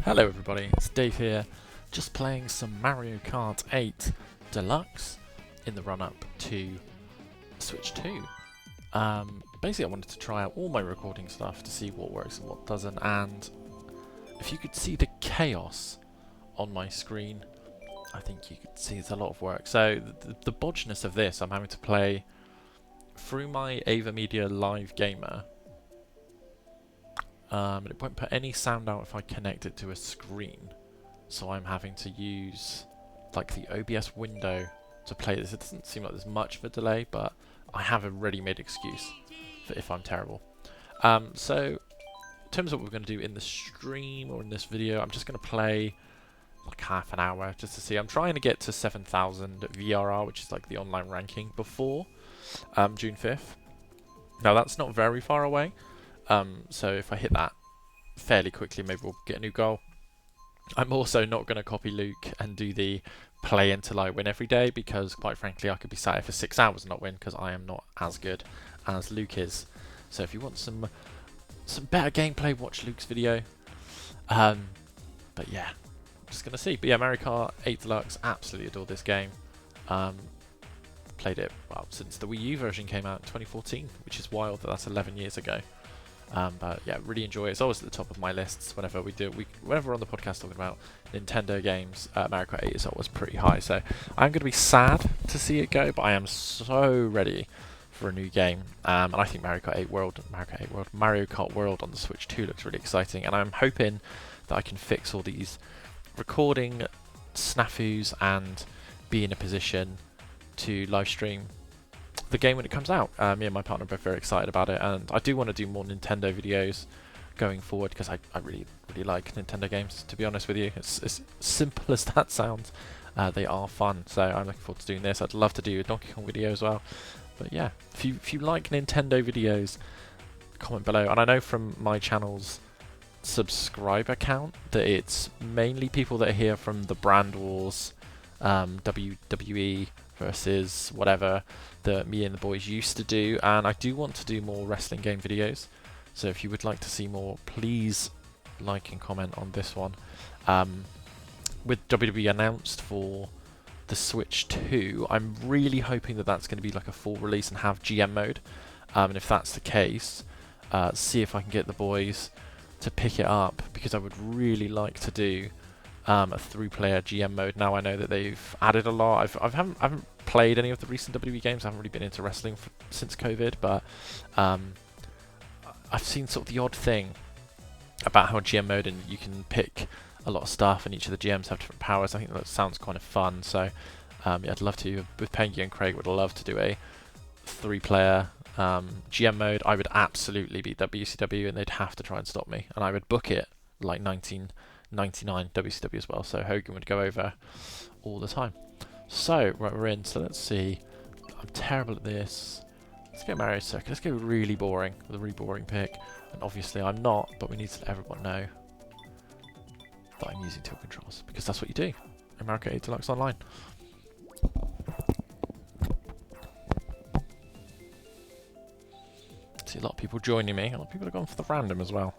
Hello everybody, it's Dave here, just playing some Mario Kart 8 Deluxe in the run-up to Switch 2. Basically I wanted to try out all my recording stuff to see what works and what doesn't, and if you could see the chaos on my screen, I think you could see it's a lot of work. So the bodginess of this, I'm having to play through my Ava Media Live Gamer. And it won't put any sound out if I connect it to a screen. So I'm having to use like the OBS window to play this. It doesn't seem like there's much of a delay, but I have a ready-made excuse for if I'm terrible. So in terms of what we're going to do in the stream or in this video, I'm just going to play like half an hour just to see. I'm trying to get to 7,000 VRR, which is like the online ranking, before June 5th. Now that's not very far away. So if I hit that fairly quickly, maybe we'll get a new goal. I'm also not going to copy Luke and do the play until I win every day, because quite frankly I could be sat here for 6 hours and not win, because I am not as good as Luke is. So if you want some better gameplay, watch Luke's video. But yeah, I'm just going to see. But yeah, Mario Kart 8 Deluxe, absolutely adore this game. Played it, well, since the Wii U version came out in 2014, which is wild that that's 11 years ago. But yeah, really enjoy it. It's always at the top of my lists whenever we do. Whenever we're on the podcast talking about Nintendo games, Mario Kart 8 is always pretty high. So I'm going to be sad to see it go, but I am so ready for a new game. And I think Mario Kart World on the Switch 2 looks really exciting. And I'm hoping that I can fix all these recording snafus and be in a position to live stream the game when it comes out. Me and my partner are both very excited about it, and I do want to do more Nintendo videos going forward, because I really like Nintendo games, to be honest with you. It's as simple as that sounds. They are fun, so I'm looking forward to doing this. I'd love to do a Donkey Kong video as well. But yeah, if you like Nintendo videos, comment below. And I know from my channel's subscriber count that it's mainly people that are here from the Brand Wars, WWE versus whatever that me and the boys used to do, and I do want to do more wrestling game videos. So if you would like to see more, please like and comment on this one. With WWE announced for the Switch 2, I'm really hoping that that's going to be like a full release and have GM mode. And if that's the case, see if I can get the boys to pick it up, because I would really like to do a 3-player GM mode. Now I know that they've added a lot. I haven't played any of the recent WWE games. I haven't really been into wrestling since COVID, but I've seen sort of the odd thing about how GM mode, and you can pick a lot of stuff, and each of the GMs have different powers. I think that sounds kind of fun. So yeah, I'd love to, with Pengy and Craig, would love to do a 3-player GM mode. I would absolutely beat WCW, and they'd have to try and stop me, and I would book it like 1999 WCW as well, so Hogan would go over all the time. So, right, we're in, so let's see. I'm terrible at this. Let's go Mario Circuit. Let's go really boring, with a really boring pick. And obviously I'm not, but we need to let everyone know that I'm using tilt controls, because that's what you do in Mario Kart 8 Deluxe Online. See a lot of people joining me. A lot of people have gone for the random as well.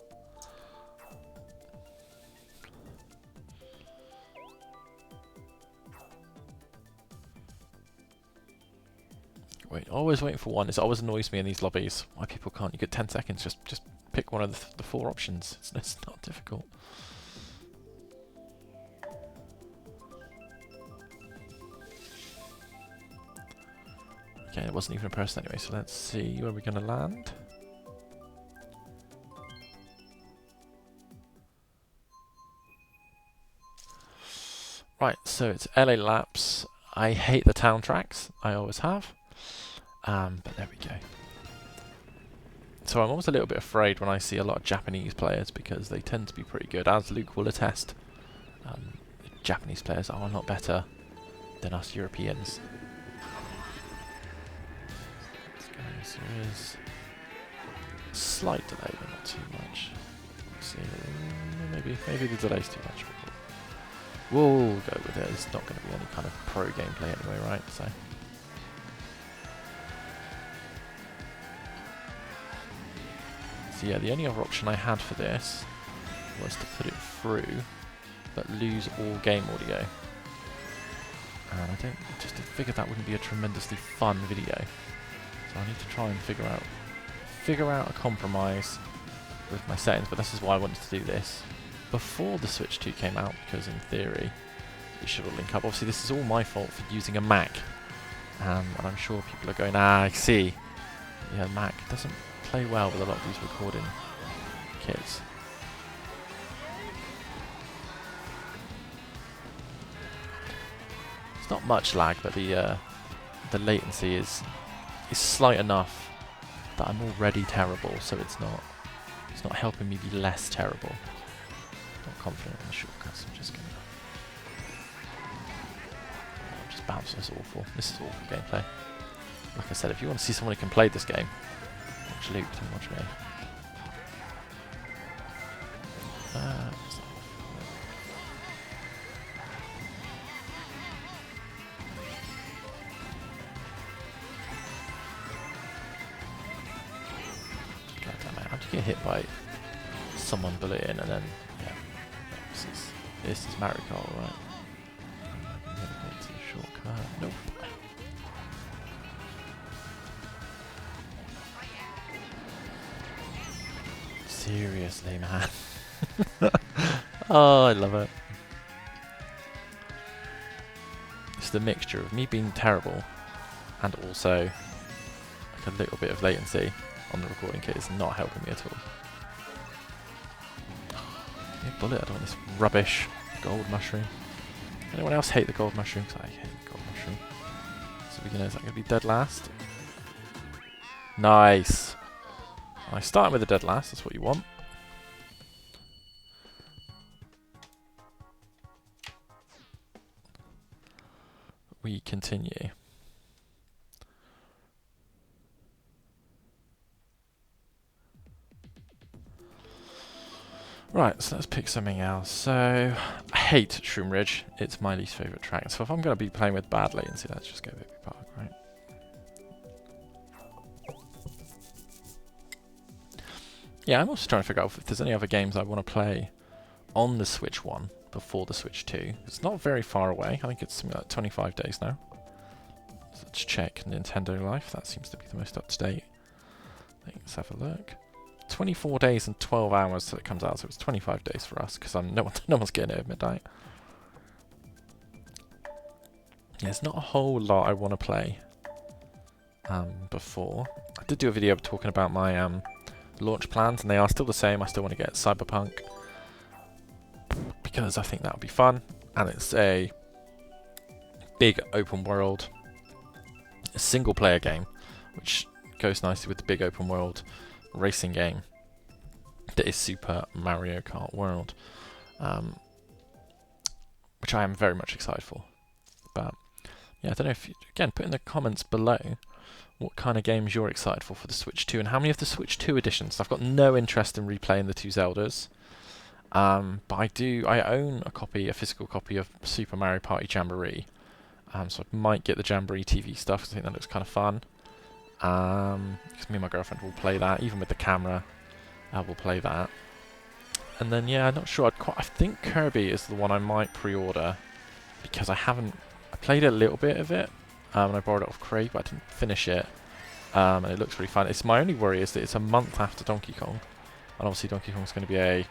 Always waiting for one. It always annoys me in these lobbies. Why people can't? You get 10 seconds. Just pick one of the 4 options. It's not difficult. Okay, it wasn't even a person anyway. So let's see where we're going to land. Right, so it's LA laps. I hate the town tracks. I always have. But there we go. So I'm always a little bit afraid when I see a lot of Japanese players, because they tend to be pretty good, as Luke will attest. Japanese players are a lot better than us Europeans. So there is a slight delay, but not too much. Let's see, maybe the delay's too much. We'll go with it. It's not going to be any kind of pro gameplay anyway, right? So. So yeah, the only other option I had for this was to put it through, but lose all game audio. And I just figured that wouldn't be a tremendously fun video. So I need to try and figure out a compromise with my settings, but this is why I wanted to do this before the Switch 2 came out, because in theory it should all link up. Obviously this is all my fault for using a Mac, and I'm sure people are going, I see. Yeah, Mac doesn't play well with a lot of these recording kits. It's not much lag, but the latency is slight enough that I'm already terrible, so it's not helping me be less terrible. Not confident in the shortcuts. I'm just gonna just bounce. This is awful. This is awful gameplay. Like I said, if you want to see someone who can play this game, watch Luke, don't watch me. God damn it! How do you get hit by someone bullet in and then this is Mario Kart, right? Navigate to the shortcut. Nope. Seriously, man. Oh, I love it. It's the mixture of me being terrible and also like a little bit of latency on the recording kit is not helping me at all. Bullet, I don't want this rubbish gold mushroom. Anyone else hate the gold mushroom? 'Cause I hate the gold mushroom. So beginner, is that going to be dead last? Nice! I start with a dead last, that's what you want. We continue. Right, so let's pick something else. So, I hate Shroom Ridge. It's my least favourite track. So if I'm going to be playing with bad latency, let's just go Baby Park, right? Yeah, I'm also trying to figure out if there's any other games I want to play on the Switch 1 before the Switch 2. It's not very far away. I think it's something like 25 days now. So let's check Nintendo Life. That seems to be the most up-to-date thing. Let's have a look. 24 days and 12 hours till it comes out, so it's 25 days for us, because no one's getting it at midnight. There's not a whole lot I want to play before. I did do a video talking about my launch plans, and they are still the same. I still want to get Cyberpunk, because I think that would be fun, and it's a big open world, a single player game, which goes nicely with the big open world racing game that is Super Mario Kart World, which I am very much excited for. But yeah, I don't know if you, again, put in the comments below what kind of games you're excited for the Switch 2 and how many of the Switch 2 editions. I've got no interest in replaying the two Zeldas, but I own a physical copy of Super Mario Party Jamboree, so I might get the Jamboree TV stuff because I think that looks kind of fun. Because me and my girlfriend will play that, even with the camera. We'll play that, and then yeah, I'm not sure. I think Kirby is the one I might pre-order, because I played a little bit of it, and I borrowed it off Craig, but I didn't finish it. And it looks really fun. It's my only worry is that it's a month after Donkey Kong, and obviously Donkey Kong's going to be a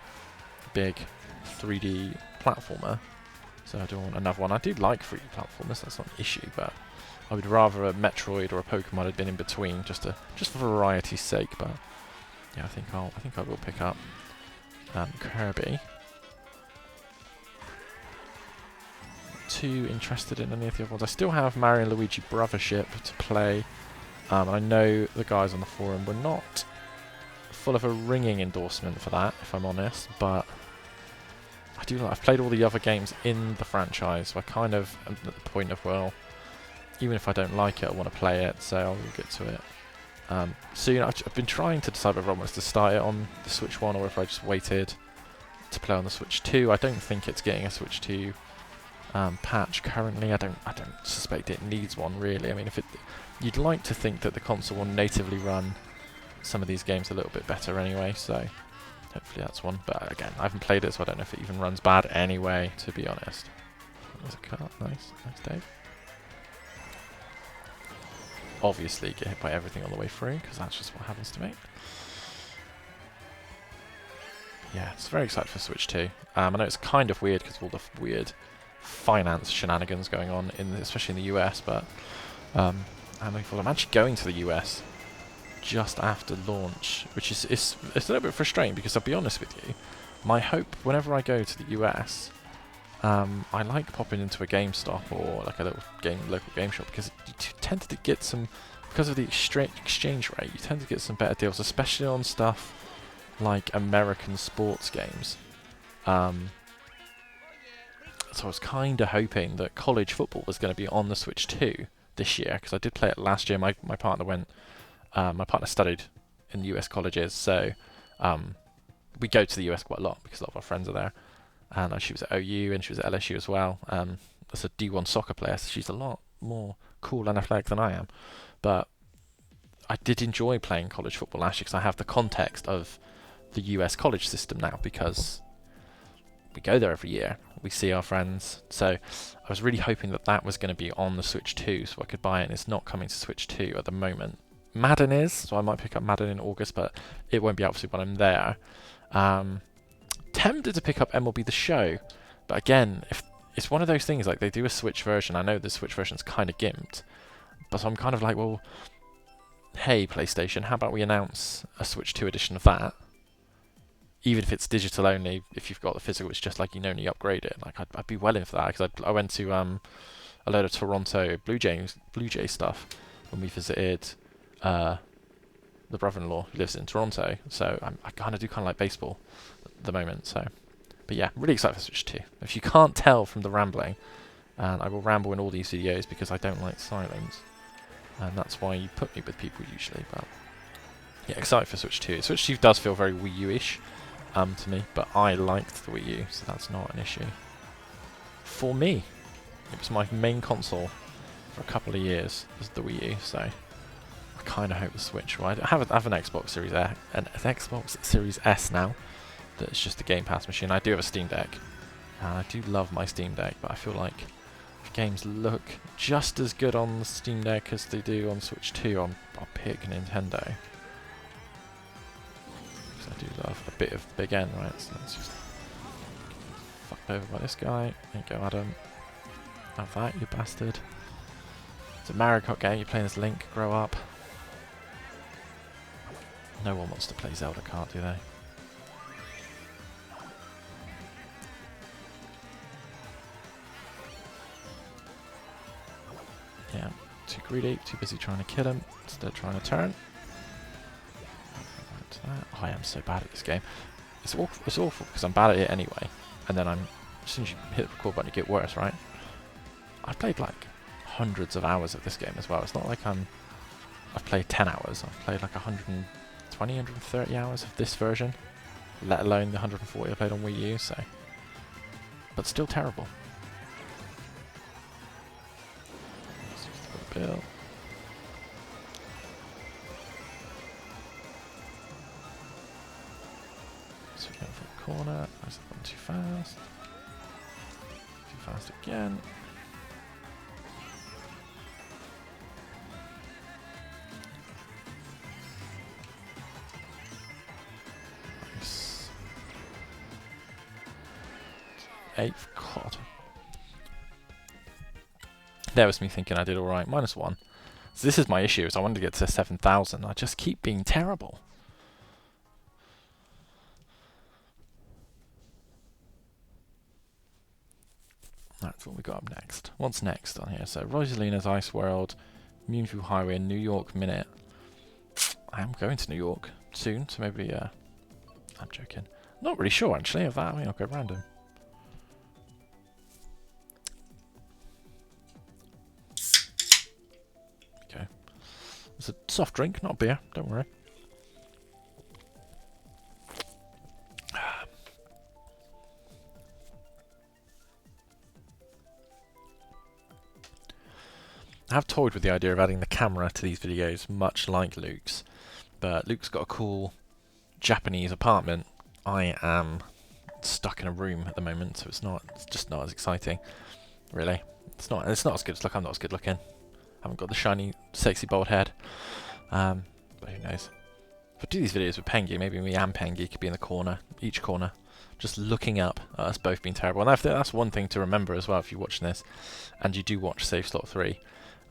big 3D platformer, so I don't want another one. I do like 3D platformers, that's not an issue, but I would rather a Metroid or a Pokemon had been in between, just for variety's sake. But yeah, I think I will pick up Kirby. Too interested in any of the other ones. I still have Mario and Luigi Brothership to play. I know the guys on the forum were not full of a ringing endorsement for that, if I'm honest, but I've played all the other games in the franchise, so I kind of am at the point of, well, even if I don't like it, I want to play it, so I'll get to it. So, you know, I've been trying to decide whether I want to start it on the Switch 1 or if I just waited to play on the Switch 2. I don't think it's getting a Switch 2 patch currently. I don't suspect it needs one, really. I mean, you'd like to think that the console will natively run some of these games a little bit better anyway, so Hopefully that's one. But again, I haven't played it, so I don't know if it even runs bad anyway, to be honest. There's a Kart. Nice. Nice, Dave. Obviously get hit by everything on the way through, because that's just what happens to me. Yeah, it's very excited for Switch 2. I know it's kind of weird because of all the weird finance shenanigans going on, especially in the US, but I'm actually going to the US just after launch, which is it's a little bit frustrating because I'll be honest with you, my hope whenever I go to the US, I like popping into a GameStop or like a local game shop because you tend to get some, because of the exchange rate, you tend to get some better deals, especially on stuff like American sports games. So I was kind of hoping that college football was going to be on the Switch 2 this year, because I did play it last year. My partner went, my partner studied in US colleges, so we go to the US quite a lot because a lot of our friends are there. And she was at OU and she was at LSU as well. As a D1 soccer player, so she's a lot more cool and athletic than I am. But I did enjoy playing college football last year because I have the context of the US college system now, because we go there every year, we see our friends. So I was really hoping that that was going to be on the Switch 2 so I could buy it, and it's not coming to Switch 2 at the moment. Madden is, so I might pick up Madden in August, but it won't be obviously when I'm there. Tempted to pick up MLB The Show, but again, if it's one of those things, like they do a Switch version, I know the Switch version's kind of gimped, but I'm kind of like, well, hey PlayStation, how about we announce a Switch 2 edition of that? Even if it's digital only, if you've got the physical, it's just like you only upgrade it. Like I'd be well in for that, because I went to a load of Toronto Blue Jay stuff when we visited the brother-in-law who lives in Toronto. So I kind of do like baseball at the moment. So, but yeah, really excited for Switch 2. If you can't tell from the rambling, and I will ramble in all these videos because I don't like silence, and that's why you put me with people usually. But yeah, excited for Switch 2. Switch 2 does feel very Wii U-ish to me, but I liked the Wii U, so that's not an issue for me. It was my main console for a couple of years, was the Wii U, so I kind of hope the Switch will. I have an Xbox Series Xbox Series S now. That's just a Game Pass machine. I do have a Steam Deck, and I do love my Steam Deck, but I feel like if games look just as good on the Steam Deck as they do on Switch 2, I'll pick Nintendo. Because I do love a bit of Big N, right? So let's just fucked over by this guy. There you go, Adam. Have that, you bastard. It's a Mario Kart game. You're playing as Link. Grow up. No one wants to play Zelda Kart, do they? Yeah, too greedy, too busy trying to kill him instead of trying to turn. Oh, I am so bad at this game. It's awful because I'm bad at it anyway, and then as soon as you hit the record button, you get worse, right? I've played like hundreds of hours of this game as well. It's not like I've played 10 hours. I've played like 120, 130 hours of this version, let alone the 140 I played on Wii U. So, but still terrible. Bill. So we're going for a corner. That's gone too fast. Too fast again. Nice. 8th, God. There was me thinking I did alright. -1. So this is my issue, is I wanted to get to 7,000. I just keep being terrible. That's what we got up next. What's next on here? So Rosalina's Ice World, Moonview Highway, and New York Minute. I am going to New York soon, so maybe, I'm joking. Not really sure, actually, of that. I mean, I'll go random. Okay. It's a soft drink, not beer, don't worry. I have toyed with the idea of adding the camera to these videos, much like Luke's. But Luke's got a cool Japanese apartment, I am stuck in a room at the moment, so it's just not as exciting, really. It's not as good as I'm not as good looking. I haven't got the shiny, sexy bald head. But who knows? If I do these videos with Pengy, maybe me and Pengy could be in the corner, each corner, just looking up at us both being terrible. And that's one thing to remember as well if you're watching this, and you do watch Save Slot 3.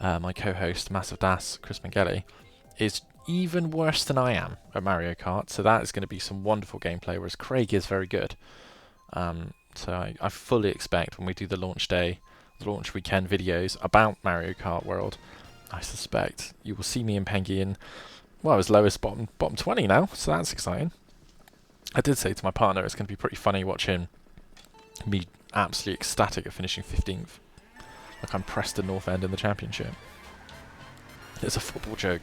My co-host, Massive Das, Chris Mangeli, is even worse than I am at Mario Kart, so that is going to be some wonderful gameplay, whereas Craig is very good. So I fully expect when we do the launch weekend videos about Mario Kart World, I suspect you will see me and Pengy in, well, as low as bottom 20 now, so that's exciting. I did say to my partner it's going to be pretty funny watching me absolutely ecstatic at finishing 15th. Like I'm Preston North End in the championship. It's a football joke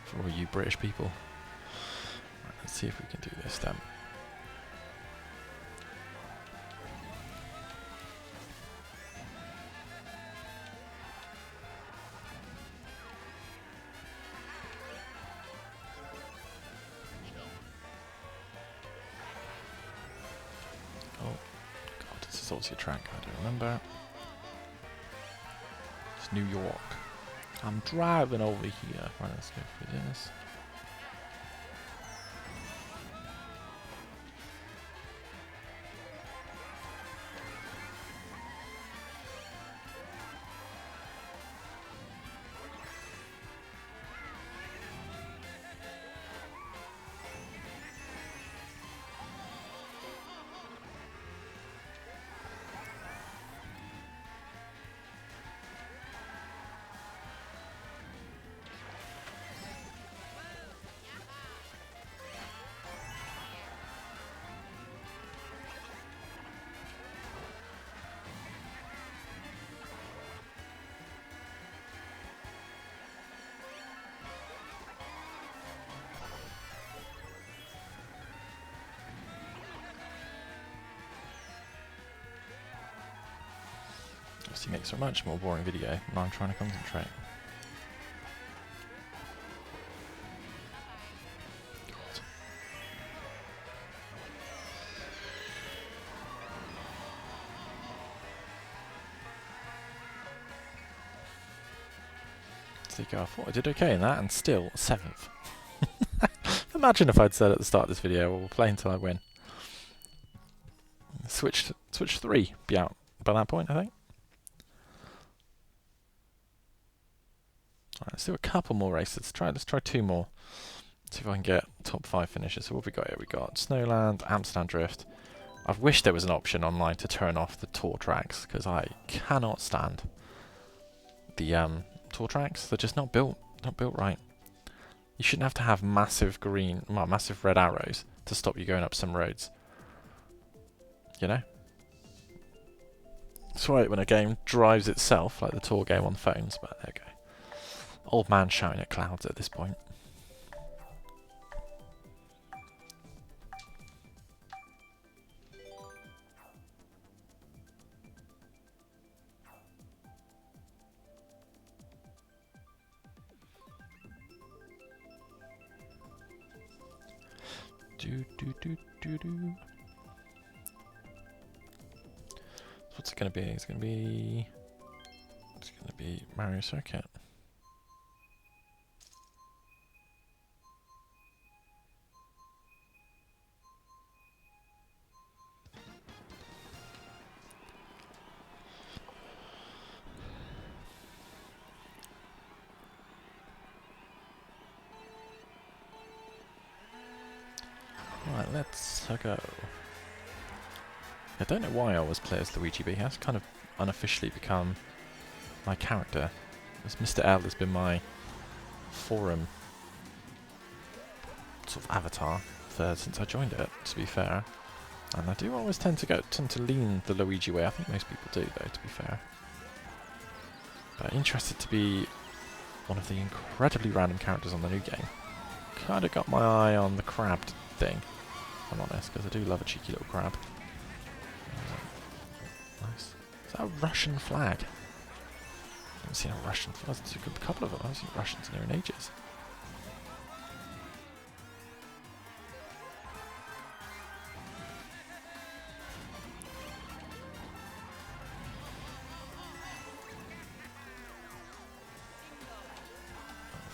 for all you British people. Right, let's see if we can do this then. Oh, God, this is obviously a track I don't remember. It's New York. I'm driving over here. Right, let's go for this. Obviously makes for a much more boring video when I'm trying to concentrate. God. So there you go, I thought I did okay in that and still 7th. Imagine if I'd said at the start of this video, well, we'll play until I win. Switch 3 be out by that point, I think. Alright, let's do a couple more races. Let's try 2 more. See if I can get top 5 finishes. So what have we got here? We got Snowland, Amsterdam Drift. I've wished there was an option online to turn off the tour tracks because I cannot stand the tour tracks. They're just not built right. You shouldn't have to have massive red arrows to stop you going up some roads. You know? It's right when a game drives itself, like the tour game on phones, but there you go. Old man shouting at clouds at this point. Do. So what's it going to be? It's going to be Mario Circuit. Right, let's go. I don't know why I always play as Luigi, but he has kind of unofficially become my character. As Mr. L has been my forum sort of avatar since I joined it, to be fair. And I do always tend to lean the Luigi way. I think most people do, though, to be fair. But interested to be one of the incredibly random characters on the new game. Kind of got my eye on the crab thing, if I'm honest, because I do love a cheeky little crab. Nice. Is that a Russian flag? I haven't seen a Russian flag. There's a couple of them. I haven't seen Russians in here in ages.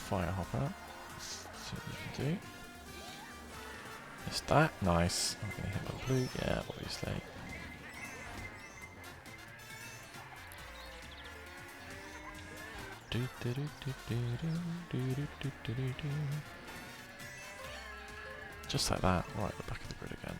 fire hopper. See what you can do. Missed that. Nice. I'm going to hit my blue. Yeah, obviously. Just like that. Right at the back of the grid again.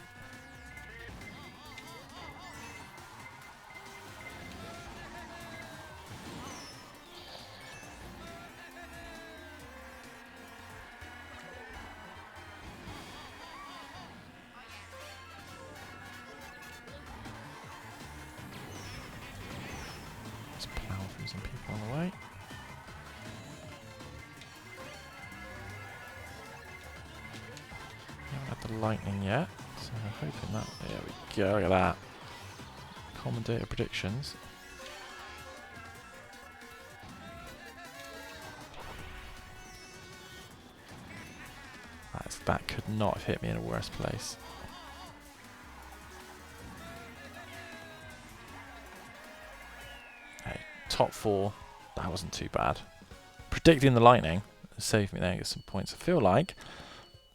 Let's plow through some people on the way. Haven't had the lightning yet, so I'm hoping that. There we go, look at that. Common data predictions. That could not have hit me in a worse place. Hey, top 4, that wasn't too bad. Predicting the lightning saved me there, get some points. I feel like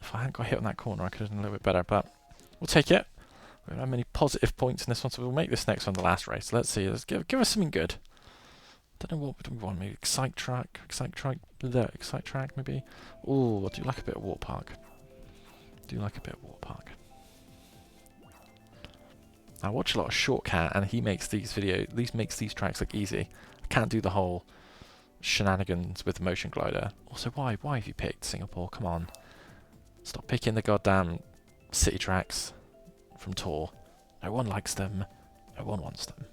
if I hadn't got hit on that corner, I could have done a little bit better, but we'll take it. We don't have many positive points in this one, so we'll make this next one the last race. Let's see, let's give us something good. Don't know what we want, maybe excite track, maybe. Oh, I do like a bit of water park. I watch a lot of Shortcat, and he makes these videos, at least makes these tracks look easy. I can't do the whole shenanigans with the motion glider. Also, why have you picked Singapore? Come on, stop picking the goddamn city tracks from Tour. No one likes them. No one wants them.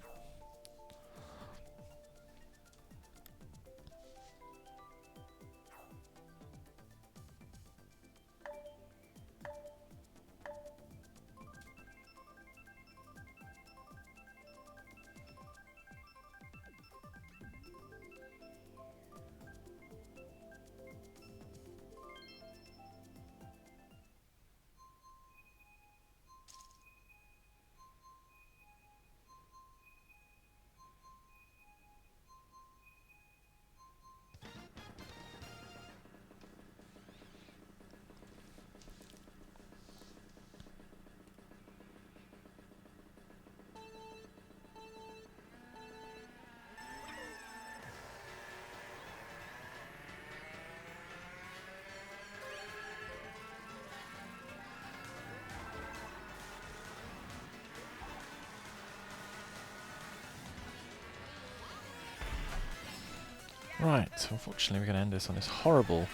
Right, so unfortunately we're going to end this on this horrible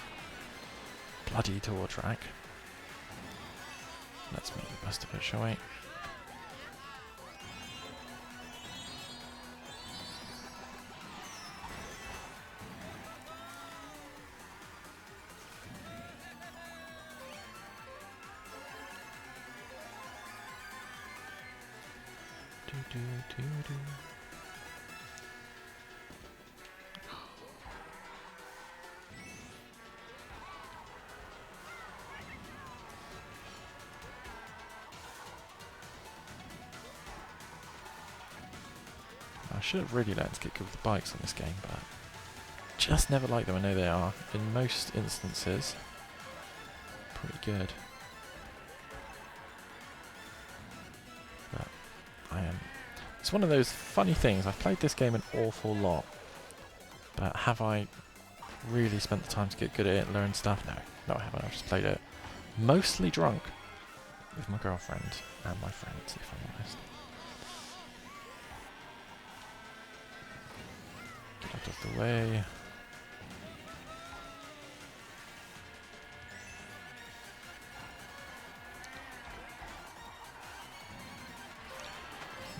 bloody Tour track. Let's make the best of it, shall we? I should have really learned to get good with the bikes on this game, but just never like them. I know they are, in most instances, pretty good. But I am. It's one of those funny things. I've played this game an awful lot, but have I really spent the time to get good at it and learn stuff? No, I haven't. I've just played it mostly drunk with my girlfriend and my friends, if I'm honest. Get out of the way.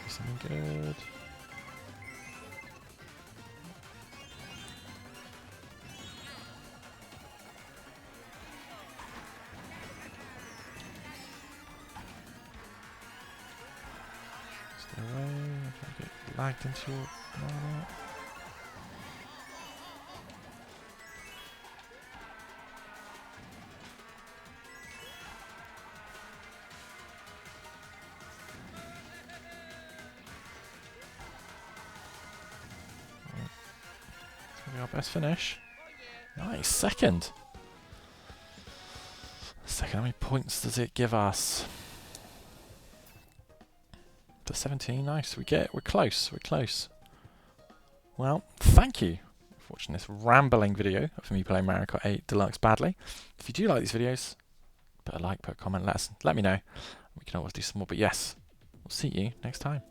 Something good. Stay away. Don't get lagged into your armor. Our best finish. Nice, second. Second, how many points does it give us? To 17, nice. We're close, we're close. Well, thank you for watching this rambling video of me playing Mario Kart 8 Deluxe badly. If you do like these videos, put a like, put a comment, let me know. We can always do some more, but yes, we'll see you next time.